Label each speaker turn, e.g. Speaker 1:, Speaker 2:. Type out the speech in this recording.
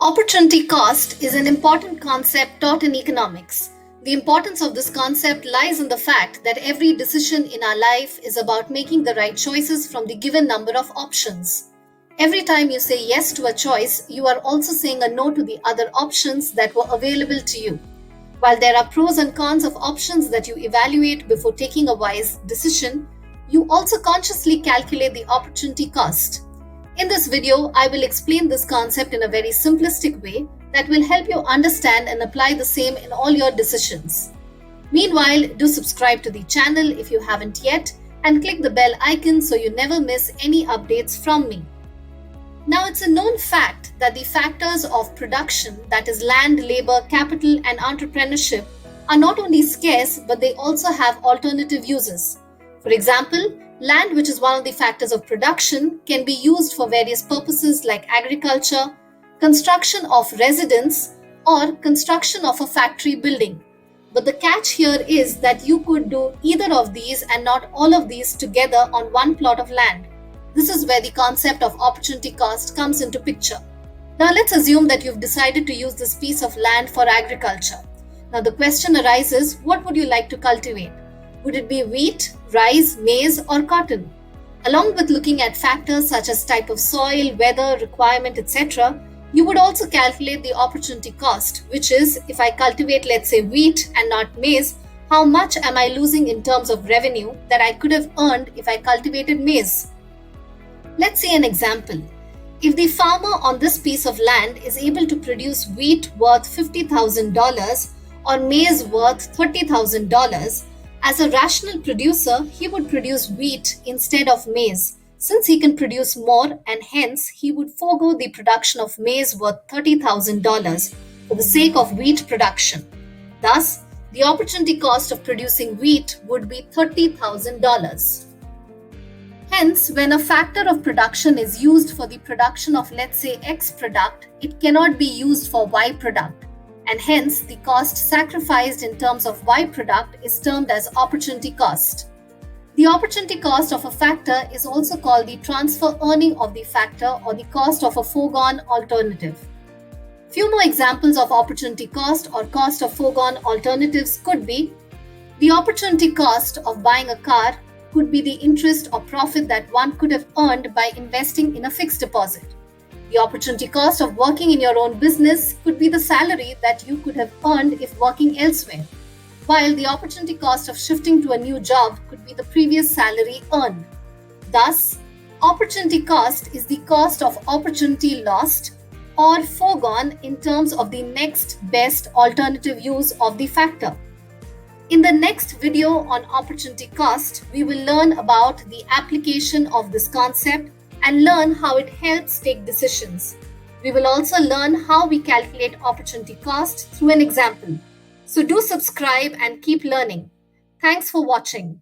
Speaker 1: Opportunity cost is an important concept taught in economics. The importance of this concept lies in the fact that every decision in our life is about making the right choices from the given number of options. Every time you say yes to a choice, you are also saying a no to the other options that were available to you. While there are pros and cons of options that you evaluate before taking a wise decision, you also consciously calculate the opportunity cost. In this video, I will explain this concept in a very simplistic way that will help you understand and apply the same in all your decisions. Meanwhile, do subscribe to the channel if you haven't yet and click the bell icon so you never miss any updates from me. Now, it's a known fact that the factors of production, that is land, labor, capital, and entrepreneurship, are not only scarce but they also have alternative uses. For example, land, which is one of the factors of production, can be used for various purposes like agriculture, construction of residence, or construction of a factory building. But the catch here is that you could do either of these and not all of these together on one plot of land. This is where the concept of opportunity cost comes into picture. Now let's assume that you've decided to use this piece of land for agriculture. Now the question arises, what would you like to cultivate? Would it be wheat, rice, maize, or cotton? Along with looking at factors such as type of soil, weather, requirement, etc., you would also calculate the opportunity cost, which is, if I cultivate, let's say, wheat and not maize, how much am I losing in terms of revenue that I could have earned if I cultivated maize? Let's see an example. If the farmer on this piece of land is able to produce wheat worth $50,000 or maize worth $30,000, as a rational producer, he would produce wheat instead of maize, since he can produce more and hence he would forego the production of maize worth $30,000 for the sake of wheat production. Thus, the opportunity cost of producing wheat would be $30,000. Hence, when a factor of production is used for the production of, let's say, X product, it cannot be used for Y product. And hence, the cost sacrificed in terms of Y product is termed as opportunity cost. The opportunity cost of a factor is also called the transfer earning of the factor or the cost of a foregone alternative. Few more examples of opportunity cost or cost of foregone alternatives could be: the opportunity cost of buying a car could be the interest or profit that one could have earned by investing in a fixed deposit. The opportunity cost of working in your own business could be the salary that you could have earned if working elsewhere, while the opportunity cost of shifting to a new job could be the previous salary earned. Thus, opportunity cost is the cost of opportunity lost or foregone in terms of the next best alternative use of the factor. In the next video on opportunity cost, we will learn about the application of this concept and learn how it helps take decisions. We will also learn how we calculate opportunity cost through an example. So do subscribe and keep learning. Thanks for watching.